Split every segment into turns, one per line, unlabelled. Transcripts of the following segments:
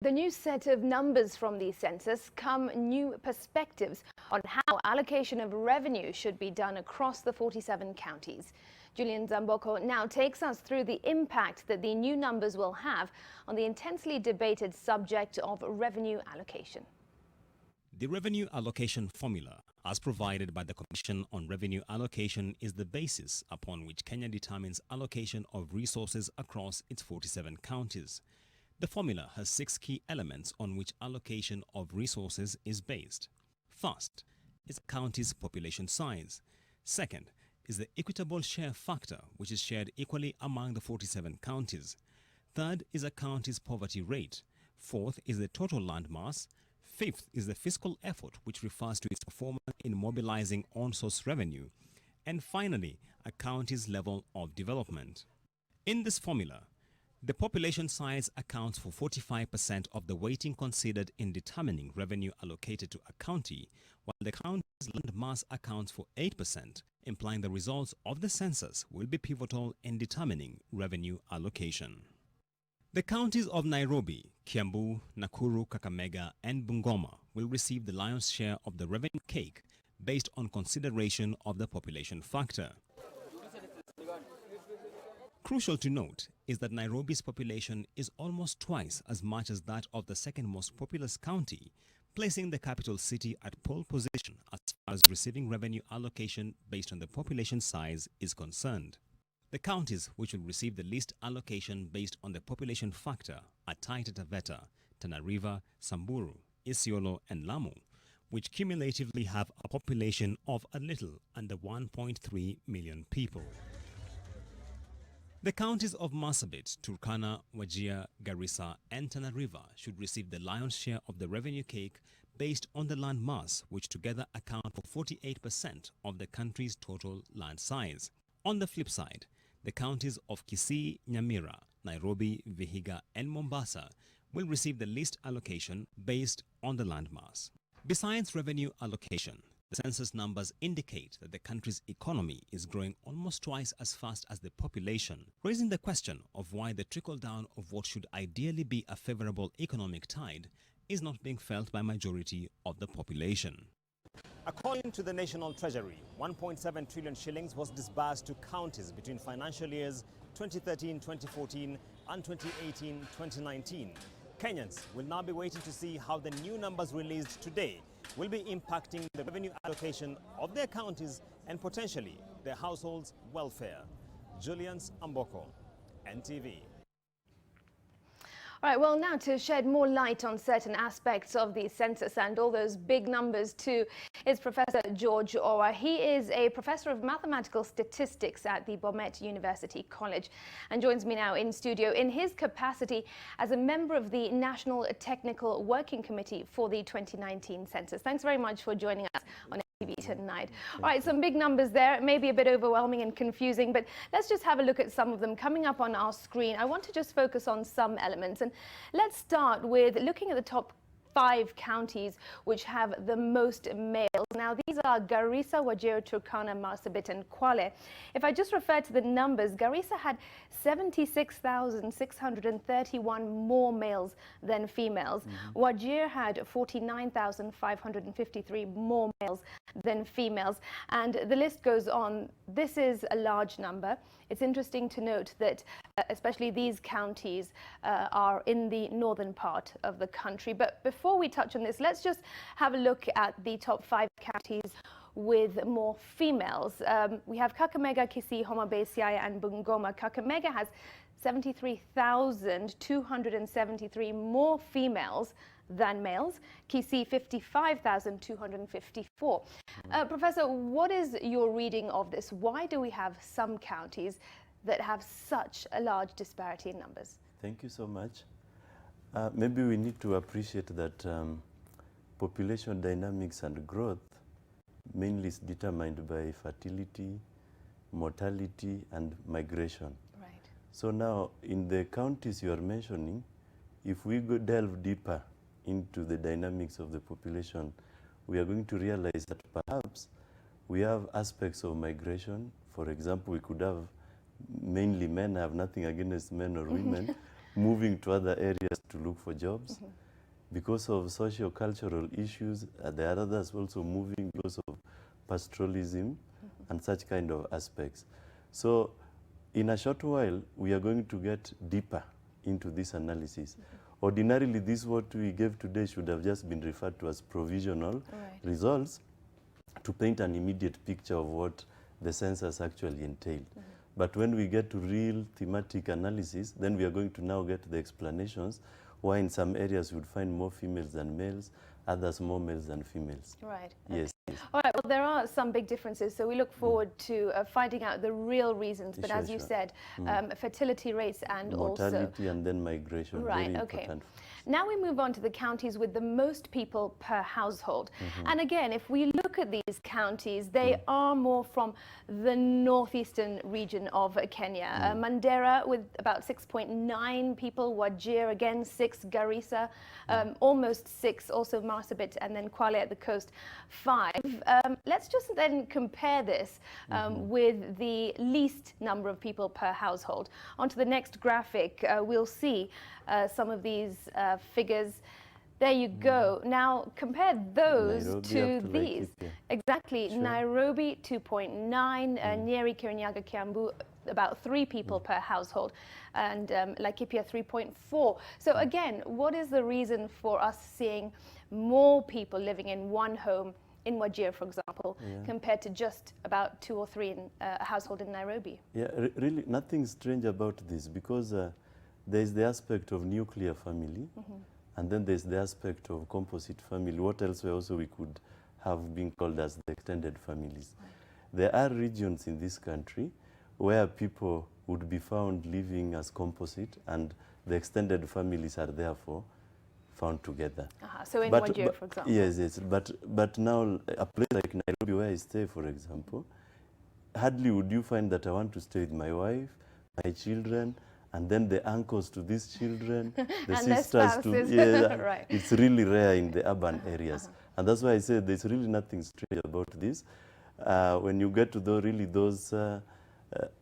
The new set of numbers from the census come new perspectives on how allocation of revenue should be done across the 47 counties. Julian Zamboko now takes us through the impact that the new numbers will have on the intensely debated subject of revenue allocation.
The revenue allocation formula, as provided by the Commission on Revenue Allocation, is the basis upon which Kenya determines allocation of resources across its 47 counties. The formula has 6 key elements on which allocation of resources is based. First is a county's population size. Second is the equitable share factor, which is shared equally among the 47 counties. Third is a county's poverty rate. Fourth is the total land mass. Fifth is the fiscal effort, which refers to its performance in mobilizing on-source revenue. And finally, a county's level of development. In this formula, the population size accounts for 45% of the weighting considered in determining revenue allocated to a county, while the county's land mass accounts for 8%, implying the results of the census will be pivotal in determining revenue allocation. The counties of Nairobi, Kiambu, Nakuru, Kakamega, and Bungoma will receive the lion's share of the revenue cake based on consideration of the population factor. Crucial to note is that Nairobi's population is almost twice as much as that of the second most populous county, placing the capital city at pole position as far as receiving revenue allocation based on the population size is concerned. The counties which will receive the least allocation based on the population factor are Taita Taveta, Tana River, Samburu, Isiolo, and Lamu, which cumulatively have a population of a little under 1.3 million people. The counties of Marsabit, Turkana, Wajir, Garissa, and Tana River should receive the lion's share of the revenue cake based on the land mass, which together account for 48% of the country's total land size. On the flip side, the counties of Kisii, Nyamira, Nairobi, Vihiga, and Mombasa will receive the least allocation based on the land mass. Besides revenue allocation, the census numbers indicate that the country's economy is growing almost twice as fast as the population, raising the question of why the trickle-down of what should ideally be a favorable economic tide is not being felt by majority of the population. According to the National Treasury, 1.7 trillion shillings was disbursed to counties between financial years 2013-2014 and 2018-2019. Kenyans will now be waiting to see how the new numbers released today will be impacting the revenue allocation of their counties and potentially their households' welfare. Julian Zamboko, NTV.
All right, well, now to shed more light on certain aspects of the census and all those big numbers too is Professor George Owa. He is a professor of mathematical statistics at the Bomet University College and joins me now in studio in his capacity as a member of the National Technical Working Committee for the 2019 census. Thanks very much for joining us on TV tonight. All right, some big numbers there. It may be a bit overwhelming and confusing, but let's just have a look at some of them coming up on our screen. I want to just focus on some elements, and let's start with looking at the top 5 counties which have the most males. Now, these are Garissa, Wajir, Turkana, Marsabit, and Kwale. If I just refer to the numbers, Garissa had 76,631 more males than females. Wajir had 49,553 more males than females. And the list goes on. This is a large number. It's interesting to note that especially these counties are in the northern part of the country. But before we touch on this, let's just have a look at the top 5 counties with more females. We have Kakamega, Kisii, Homa Bay, Siaya, and Bungoma. Kakamega has 73,273 more females than males. Kisii, 55,254. Professor, what is your reading of this? Why do we have some counties that have such a large disparity in numbers?
Thank you so much. Maybe we need to appreciate that population dynamics and growth mainly is determined by fertility, mortality, and migration.
Right.
So now, in the counties you are mentioning, if we go delve deeper into the dynamics of the population, we are going to realize that perhaps we have aspects of migration. For example, we could have mainly men. I have nothing against men or women. moving to other areas to look for jobs. Because of socio-cultural issues, there are others also moving because of pastoralism and such kind of aspects. So in a short while, we are going to get deeper into this analysis. Ordinarily, this what we gave today should have just been referred to as provisional results to paint an immediate picture of what the census actually entailed. But when we get to real thematic analysis, then we are going to now get the explanations why in some areas you would find more females than males, others more males than females.
Right.
Yes.
All right, well, there are some big differences, so we look forward to finding out the real reasons. But
Sure,
as you
sure.
said, fertility rates and
Mortality and then migration,
Right,
very
okay.
important.
Now we move on to the counties with the most people per household. And again, if we look at these counties, they are more from the northeastern region of Kenya. Mandera with about 6.9 people, Wajir again 6, Garissa almost 6, also Marsabit, and then Kwale at the coast 5. Let's just then compare this with the least number of people per household. Onto the next graphic, we'll see some of these figures. There you go. Now compare those
Nairobi
to
up to
these.
Laikipia.
Exactly.
Sure.
Nairobi 2.9, Nyeri, Kirinyaga, Kiambu about 3 people per household, and Laikipia 3.4. So again, what is the reason for us seeing more people living in one home in Wajir, for example, compared to just about 2 or 3 in a household in Nairobi?
Yeah, really nothing strange about this, because there is the aspect of nuclear family, and then there's the aspect of composite family, what else also we could have been called as the extended families. There are regions in this country where people would be found living as composite, and the extended families are therefore found together.
So in Wajir, for example.
Yes, but now a place like Nairobi where I stay, for example, hardly would you find that I want to stay with my wife, my children, and then the uncles to these children, the
and
sisters to
right.
It's really rare in the urban areas, and that's why I said there's really nothing strange about this. When you get to those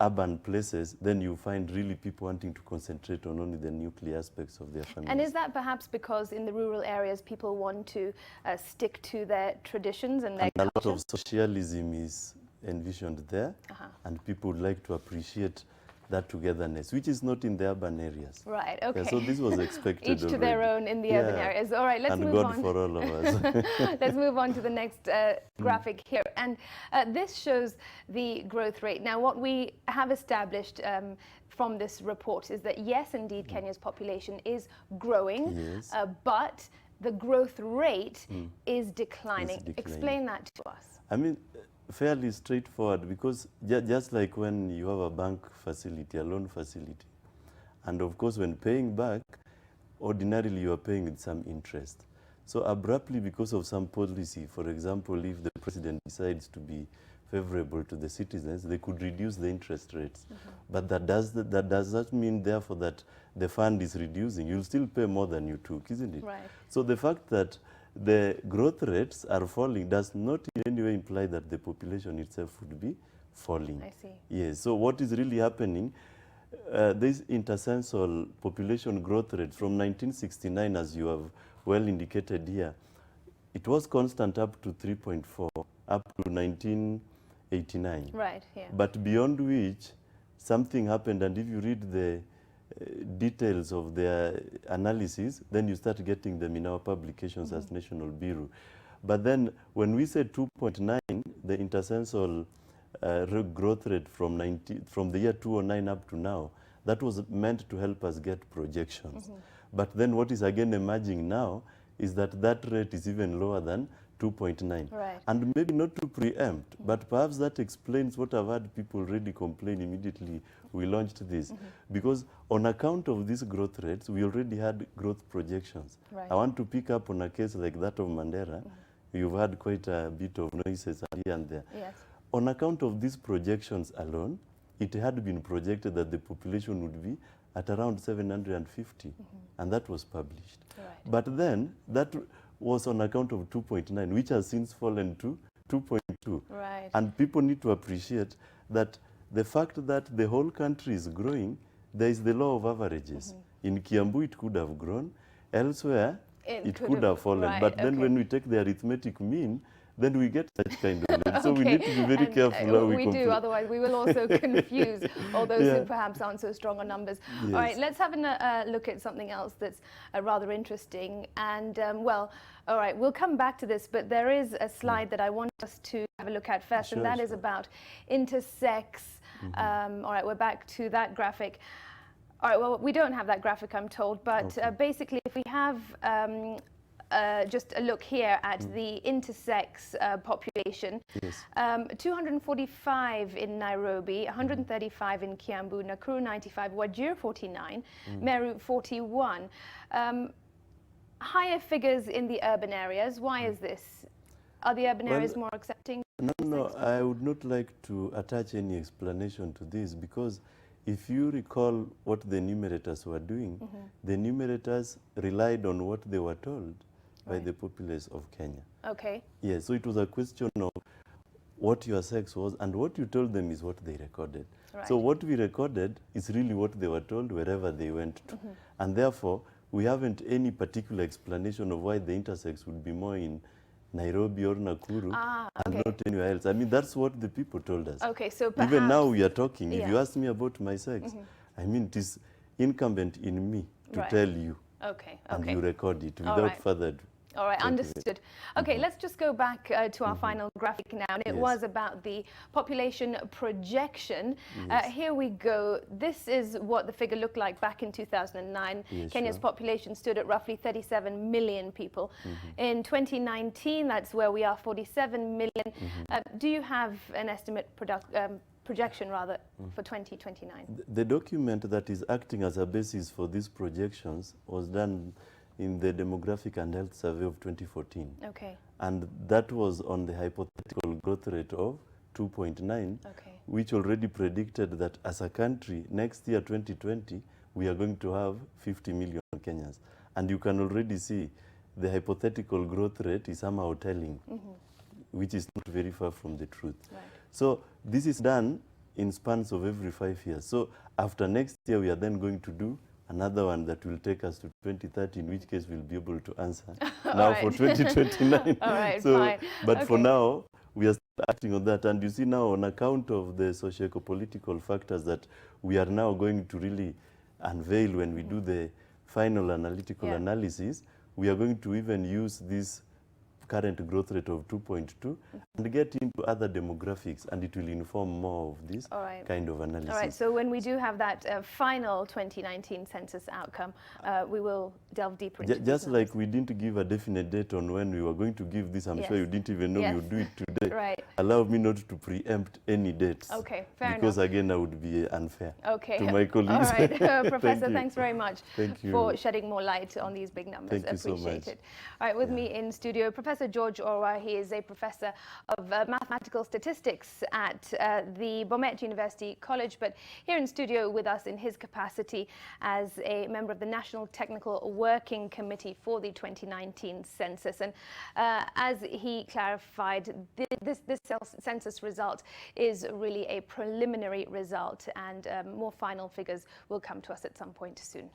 urban places, then you find really people wanting to concentrate on only the nuclear aspects of their families.
And is that perhaps because in the rural areas people want to stick to their traditions and their
culture?
culture?
A lot of socialism is envisioned there, and people would like to appreciate that togetherness, which is not in the urban areas.
Right, okay.
Yeah, so this was expected
Each to their own in the urban areas. All right, let's
and
move
God
on.
for all of us.
Let's move on to the next graphic here. And this shows the growth rate. Now, what we have established from this report is that, yes, indeed, Kenya's population is growing,
Yes.
but the growth rate is declining.
declining.
Explain that to us.
I mean, fairly straightforward, because just like when you have a bank facility, a loan facility, and of course when paying back, ordinarily you are paying with some interest. So abruptly, because of some policy, for example, if the president decides to be favorable to the citizens, they could reduce the interest rates. But that does not mean, therefore, that the fund is reducing. You'll still pay more than you took, isn't it?
Right.
So the fact that the growth rates are falling does not in any way imply that the population itself would be falling.
I see.
Yes, so what is really happening, this intercensual population growth rate from 1969, as you have well indicated here, it was constant up to 3.4, up to 1989.
Right, yeah.
But beyond which, something happened, and if you read the details of their analysis, then you start getting them in our publications as National Bureau. But then when we said 2.9, the intercensual growth rate from the year 2009 up to now, that was meant to help us get projections. But then what is again emerging now is that that rate is even lower than 2.9.
Right.
And maybe not to preempt, but perhaps that explains what I've had people already complain immediately we launched this. Because on account of these growth rates, we already had growth projections.
Right.
I want to pick up on a case like that of Mandera. You've had quite a bit of noises here and there.
Yes.
On account of these projections alone, it had been projected that the population would be at around 750, and that was published.
Right.
But then that was on account of 2.9, which has since fallen to 2.2.
Right.
And people need to appreciate that the fact that the whole country is growing, there is the law of averages. In Kiambu, it could have grown. Elsewhere, it could have fallen.
Right,
but then
okay.
when we take the arithmetic mean, then we get such kind of level. So we need to be very careful how we
do,
compare.
otherwise we will also confuse all those
Yeah.
who perhaps aren't so strong on numbers.
Yes.
All right, let's have a look at something else that's rather interesting. And well, all right, we'll come back to this, but there is a slide that I want us to have a look at first,
Sure,
and that is
sure.
about intersex. All right, we're back to that graphic. All right, well, we don't have that graphic, I'm told, but
Okay.
basically if we have just a look here at the intersex population.
Yes.
245 in Nairobi, 135 in Kiambu, Nakuru 95, Wajir 49, Meru 41. Higher figures in the urban areas. Why is this? Are the urban areas more accepting?
No, I would not like to attach any explanation to this, because if you recall what the enumerators were doing, the enumerators relied on what they were told by the populace of Kenya.
Okay.
Yes, so it was a question of what your sex was, and what you told them is what they recorded.
Right.
So what we recorded is really what they were told wherever they went to. And therefore, we haven't any particular explanation of why the intersex would be more in Nairobi or Nakuru and not anywhere else. I mean, that's what the people told us.
Okay, so perhaps...
Even now we are talking, if
Yeah.
you ask me about my sex, I mean, it is incumbent in me to
Right.
tell you,
Okay,
and
okay.
you record it
All
without
right.
further ado.
All right,
Thank you.
understood. Okay, let's just go back to our final graphic now. And it
Yes.
was about the population projection. Here we go. This is what the figure looked like back in 2009.
Yes,
Kenya's
sure.
population stood at roughly 37 million people. In 2019, that's where we are, 47 million. Do you have an estimate projection rather for 2029?
The document that is acting as a basis for these projections was done in the Demographic and Health Survey of 2014.
Okay.
And that was on the hypothetical growth rate of 2.9,
Okay.
which already predicted that as a country, next year, 2020, we are going to have 50 million Kenyans. And you can already see the hypothetical growth rate is somehow telling, which is not very far from the truth.
Right.
So this is done in spans of every 5 years. So after next year, we are then going to do another one that will take us to 2030, in which case we'll be able to answer now
right.
for 2029.
All right,
so,
fine.
But for
Okay.
now, we are still acting on that. And you see now, on account of the socio-political factors that we are now going to really unveil when we do the final analytical analysis, we are going to even use this current growth rate of 2.2 and get into other demographics, and it will inform more of this kind of analysis.
All right, so when we do have that final 2019 census outcome, we will delve deeper into
Just
these
like we didn't give a definite date on when we were going to give this, I'm sure you didn't even know we would do it today.
Right.
Allow me not to preempt any dates.
Okay, fair
because
enough.
again, I would be unfair to my
All
colleagues.
right, Professor, thanhanks very much for
you.
shedding more light on these big numbers.
Thank you so
Appreciate
much.
it. All right, with me in studio, Professor George Orwa. He is a professor of mathematical statistics at the Bomet University College, but here in studio with us in his capacity as a member of the National Technical Working Committee for the 2019 census. And as he clarified, this census result is really a preliminary result, and more final figures will come to us at some point soon.